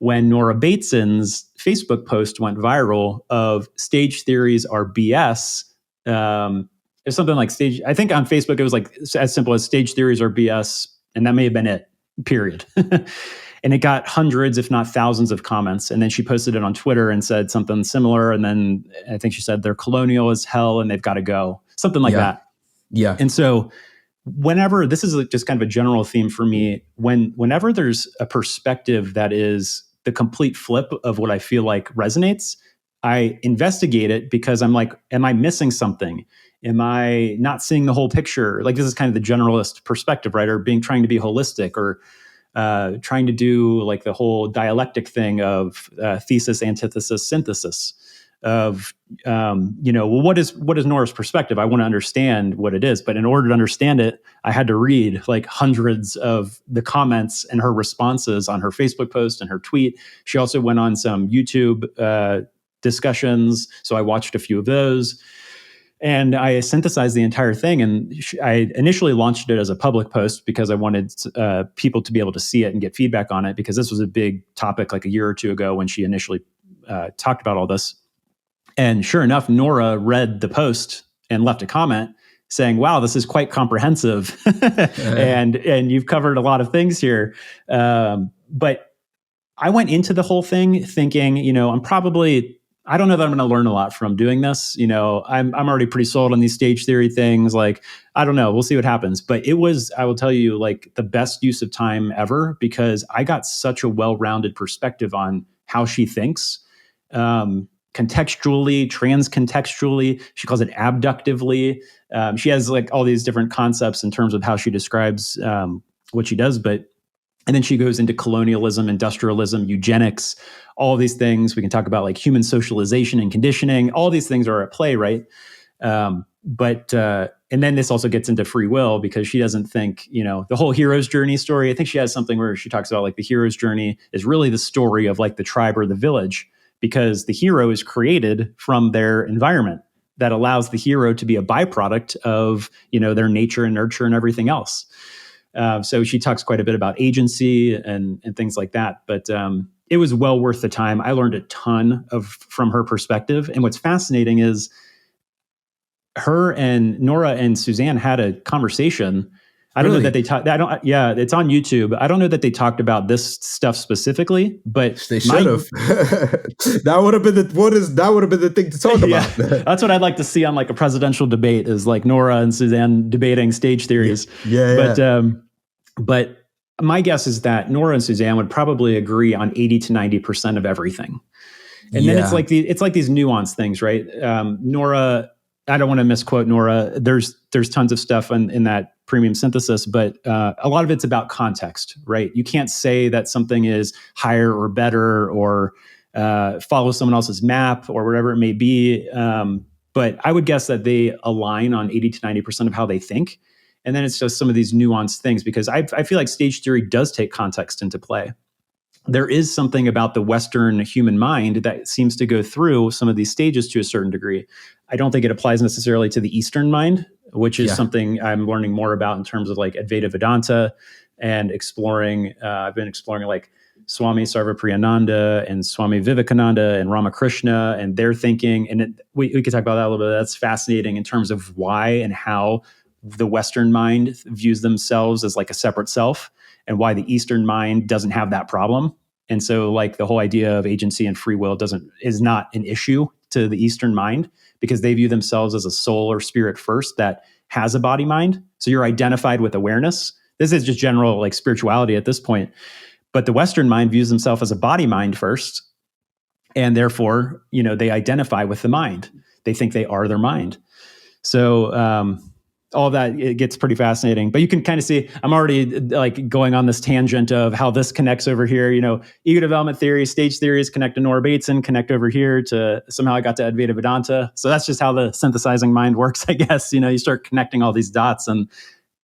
when Nora Bateson's Facebook post went viral of stage theories are BS. It's something like I think on Facebook it was like as simple as stage theories are BS, and that may have been it, period. And it got hundreds, if not thousands of comments. And then she posted it on Twitter and said something similar. And then I think she said they're colonial as hell and they've got to go. Something like that. Yeah. And so whenever, this is just kind of a general theme for me, whenever there's a perspective that is the complete flip of what I feel like resonates, I investigate it because I'm like, am I missing something? Am I not seeing the whole picture? Like, this is kind of the generalist perspective, right? Or trying to be holistic, or trying to do like the whole dialectic thing of thesis, antithesis, synthesis of, well, what is Nora's perspective? I want to understand what it is. But in order to understand it, I had to read like hundreds of the comments and her responses on her Facebook post and her tweet. She also went on some YouTube discussions. So I watched a few of those. And I synthesized the entire thing. And I initially launched it as a public post because I wanted people to be able to see it and get feedback on it, because this was a big topic like a year or two ago when she initially talked about all this. And sure enough, Nora read the post and left a comment saying, wow, this is quite comprehensive. and you've covered a lot of things here. But I went into the whole thing thinking, I don't know that I'm going to learn a lot from doing this. I'm already pretty sold on these stage theory things. Like, I don't know, we'll see what happens. But it was, I will tell you, like the best use of time ever, because I got such a well-rounded perspective on how she thinks, contextually, transcontextually. She calls it abductively. She has like all these different concepts in terms of how she describes what she does. And then she goes into colonialism, industrialism, eugenics, all these things. We can talk about like human socialization and conditioning. All these things are at play, right? And then this also gets into free will, because she doesn't think, the whole hero's journey story. I think she has something where she talks about like the hero's journey is really the story of like the tribe or the village, because the hero is created from their environment that allows the hero to be a byproduct of, their nature and nurture and everything else. So she talks quite a bit about agency and things like that. But it was well worth the time. I learned a ton from her perspective. And what's fascinating is her and Nora and Suzanne had a conversation. I don't know that they talked. It's on YouTube. I don't know that they talked about this stuff specifically, but they should have. That would have been the thing to talk about. That's what I'd like to see on like a presidential debate, is like Nora and Suzanne debating stage theories. But my guess is that Nora and Suzanne would probably agree on 80 to 90% of everything. And then it's like these nuanced things, right? Nora, I don't want to misquote Nora. There's tons of stuff in that premium synthesis, but a lot of it's about context, right? You can't say that something is higher or better or follow someone else's map or whatever it may be. But I would guess that they align on 80 to 90% of how they think. And then it's just some of these nuanced things, because I feel like stage theory does take context into play. There is something about the Western human mind that seems to go through some of these stages to a certain degree. I don't think it applies necessarily to the Eastern mind, which is something I'm learning more about in terms of like Advaita Vedanta and exploring. I've been exploring like Swami Sarvapriyananda and Swami Vivekananda and Ramakrishna and their thinking. And we could talk about that a little bit. That's fascinating in terms of why and how the Western mind views themselves as like a separate self, and why the Eastern mind doesn't have that problem. And so like the whole idea of agency and free will is not an issue to the Eastern mind, because they view themselves as a soul or spirit first that has a body mind. So you're identified with awareness. This is just general like spirituality at this point. But the Western mind views themselves as a body mind first. And therefore, they identify with the mind. They think they are their mind. So, all of that, it gets pretty fascinating. But you can kind of see, I'm already like going on this tangent of how this connects over here. Ego development theory, stage theories connect to Nora Bateson, connect over here to somehow I got to Advaita Vedanta. So that's just how the synthesizing mind works, I guess. You start connecting all these dots,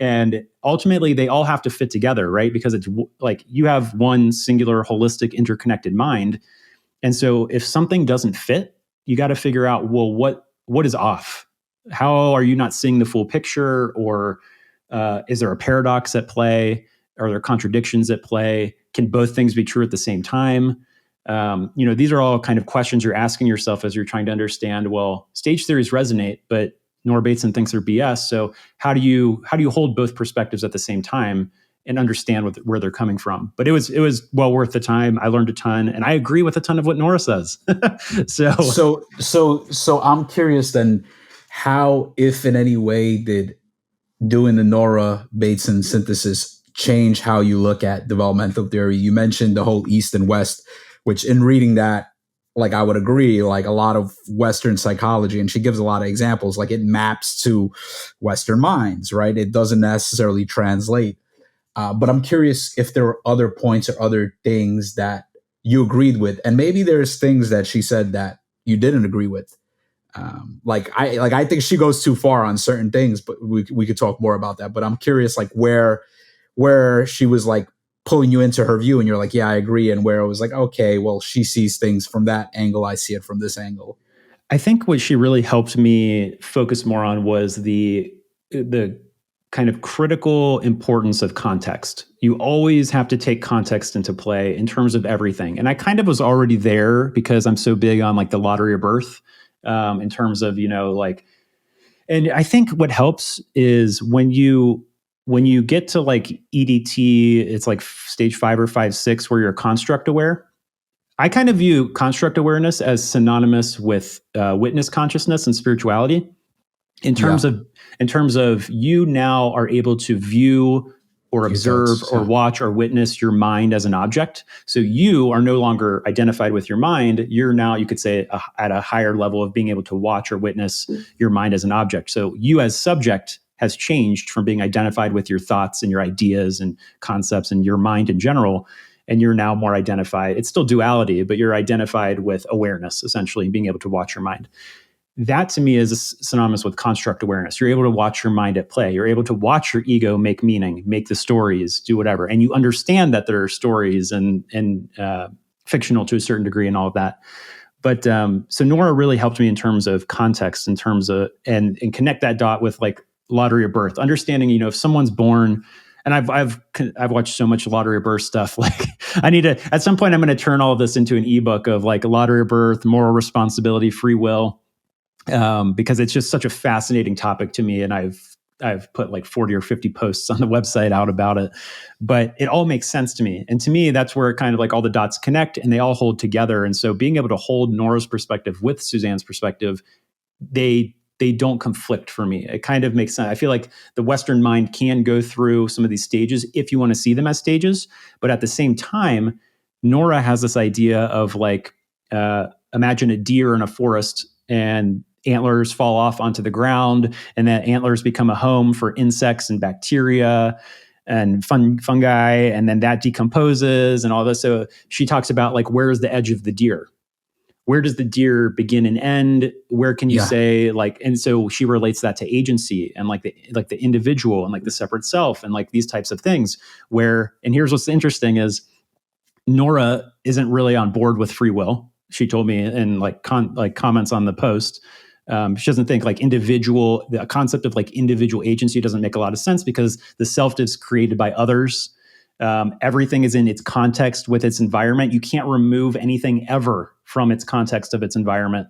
and ultimately they all have to fit together, right? Because it's like you have one singular, holistic, interconnected mind. And so if something doesn't fit, you got to figure out, well, what is off? How are you not seeing the full picture? Or is there a paradox at play? Are there contradictions at play? can both things be true at the same time? These are all kind of questions you're asking yourself as you're trying to understand, well, stage theories resonate, but Nora Bateson thinks they're BS. So how do you hold both perspectives at the same time and understand where they're coming from? But it was well worth the time. I learned a ton, and I agree with a ton of what Nora says. So I'm curious then, how, if in any way, did doing the Nora Bateson synthesis change how you look at developmental theory? You mentioned the whole East and West, which in reading that, like, I would agree, like a lot of Western psychology, and she gives a lot of examples, like it maps to Western minds, right? It doesn't necessarily translate. But I'm curious if there were other points or other things that you agreed with, and maybe there's things that she said that you didn't agree with. I think she goes too far on certain things, but we could talk more about that. But I'm curious, like where she was like pulling you into her view and you're like, yeah, I agree. And where it was like, okay, well, she sees things from that angle. I see it from this angle. I think what she really helped me focus more on was the kind of critical importance of context. You always have to take context into play in terms of everything. And I kind of was already there because I'm so big on like the lottery of birth, in terms of, and I think what helps is when you get to like EDT, it's like stage 5 or 5, 6, where you're construct aware. I kind of view construct awareness as synonymous with witness consciousness and spirituality. In terms of you now are able to view or observe or watch or witness your mind as an object. So you are no longer identified with your mind. You're now, you could say, at a higher level of being able to watch or witness your mind as an object. So you as subject has changed from being identified with your thoughts and your ideas and concepts and your mind in general. And you're now more identified. It's still duality, but you're identified with awareness, essentially, being able to watch your mind. That to me is synonymous with construct awareness. You're able to watch your mind at play. You're able to watch your ego make meaning, make the stories, do whatever. And you understand that there are stories and fictional to a certain degree and all of that. But so Nora really helped me in terms of context, in terms of, and connect that dot with like lottery of birth, understanding, if someone's born, and I've watched so much lottery of birth stuff. Like I need to, at some point I'm going to turn all of this into an ebook of like lottery of birth, moral responsibility, free will. Because it's just such a fascinating topic to me, and I've put like 40 or 50 posts on the website out about it, but it all makes sense to me. And to me, that's where kind of like all the dots connect and they all hold together. And so being able to hold Nora's perspective with Suzanne's perspective, they don't conflict for me. It kind of makes sense. I feel like the Western mind can go through some of these stages if you want to see them as stages, but at the same time, Nora has this idea of like, imagine a deer in a forest and antlers fall off onto the ground, and that antlers become a home for insects and bacteria and fungi, and then that decomposes and all this. So she talks about like, where's the edge of the deer? Where does the deer begin and end? Where can you say like, and so she relates that to agency and like the individual and like the separate self and like these types of things where, and here's what's interesting is Nora isn't really on board with free will. She told me in like comments on the post, she doesn't think like the concept of like individual agency doesn't make a lot of sense because the self is created by others. Everything is in its context with its environment. You can't remove anything ever from its context of its environment.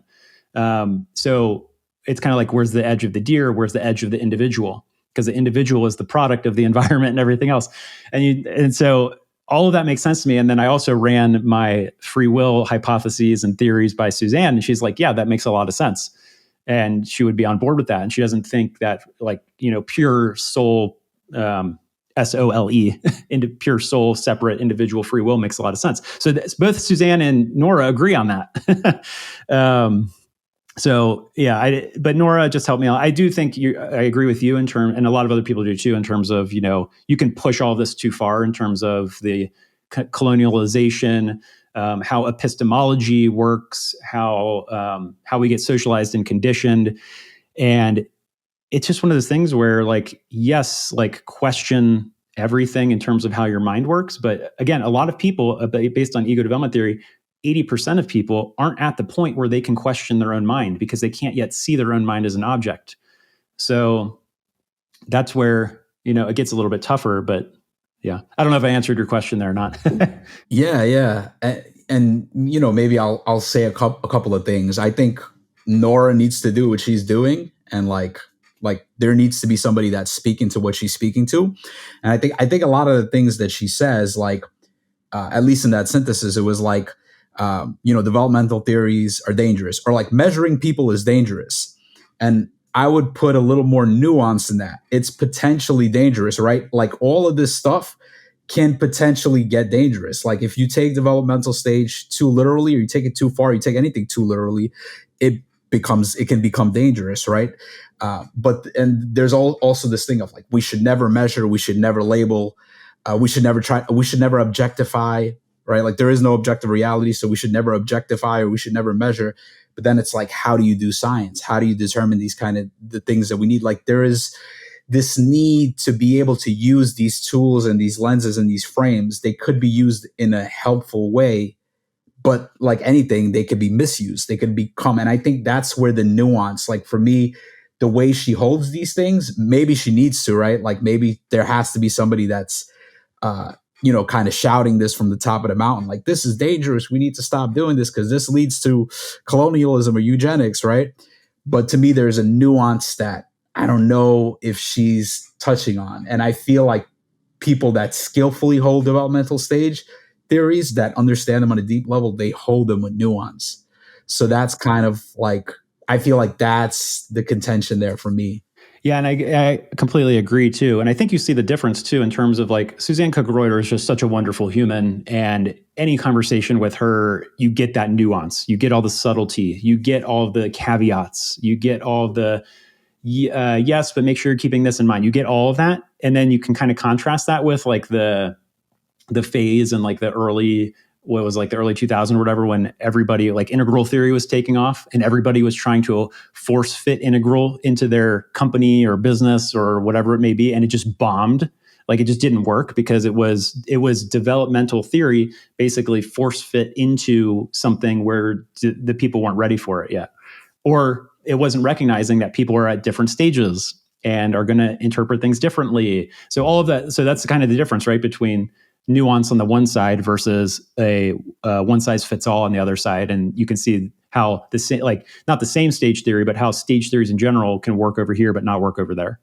So it's kind of like, where's the edge of the deer? Where's the edge of the individual? Because the individual is the product of the environment and everything else. And so all of that makes sense to me. And then I also ran my free will hypotheses and theories by Suzanne. And she's like, yeah, that makes a lot of sense. And she would be on board with that. And she doesn't think that like, pure soul, SOLE, into pure soul, separate individual free will makes a lot of sense. So both Suzanne and Nora agree on that. So yeah, but Nora just helped me out. I do think I agree with you and a lot of other people do too, in terms of, you can push all this too far in terms of the colonialization, how epistemology works, how we get socialized and conditioned. And it's just one of those things where like, yes, like question everything in terms of how your mind works. But again, a lot of people, based on ego development theory, 80% of people aren't at the point where they can question their own mind because they can't yet see their own mind as an object. So that's where, it gets a little bit tougher, but Yeah. I don't know if I answered your question there or not. Yeah. And you know, maybe I'll say a couple of things. I think Nora needs to do what she's doing, and like there needs to be somebody that's speaking to what she's speaking to. And I think a lot of the things that she says, like at least in that synthesis, it was like you know, developmental theories are dangerous, or like measuring people is dangerous. And I would put a little more nuance in that. It's potentially dangerous, right? Like all of this stuff can potentially get dangerous. Like if you take developmental stage too literally, or you take it too far, you take anything too literally, it can become dangerous, right? But there's also this thing of like, we should never measure, we should never label, we should never objectify, right? Like there is no objective reality, so we should never objectify, or we should never measure. But then it's like, how do you do science? How do you determine these kind of the things that we need? Like there is this need to be able to use these tools and these lenses and these frames. They could be used in a helpful way, but like anything, they could be misused. They could become, and I think that's where the nuance, like for me, the way she holds these things, maybe she needs to, right? Like maybe there has to be somebody that's, you know, kind of shouting this from the top of the mountain, like, this is dangerous. We need to stop doing this because this leads to colonialism or eugenics, right? But to me, there's a nuance that I don't know if she's touching on. And I feel like people that skillfully hold developmental stage theories, that understand them on a deep level, they hold them with nuance. So that's kind of like, I feel like that's the contention there for me. Yeah, and I completely agree too. And I think you see the difference too in terms of like Suzanne Cook-Reuter is just such a wonderful human, and any conversation with her, you get that nuance, you get all the subtlety, you get all the caveats, you get all the yes, but make sure you're keeping this in mind. You get all of that, and then you can kind of contrast that with like the phase and like the early 2000 or whatever, when everybody, like integral theory was taking off and everybody was trying to force fit integral into their company or business or whatever it may be, and it just bombed. Like it just didn't work because it was developmental theory basically force fit into something where the people weren't ready for it yet, or it wasn't recognizing that people are at different stages and are going to interpret things differently. So all of that, so that's kind of the difference, right, between nuance on the one side versus a one size fits all on the other side. And you can see how the same, like not the same stage theory, but how stage theories in general can work over here but not work over there.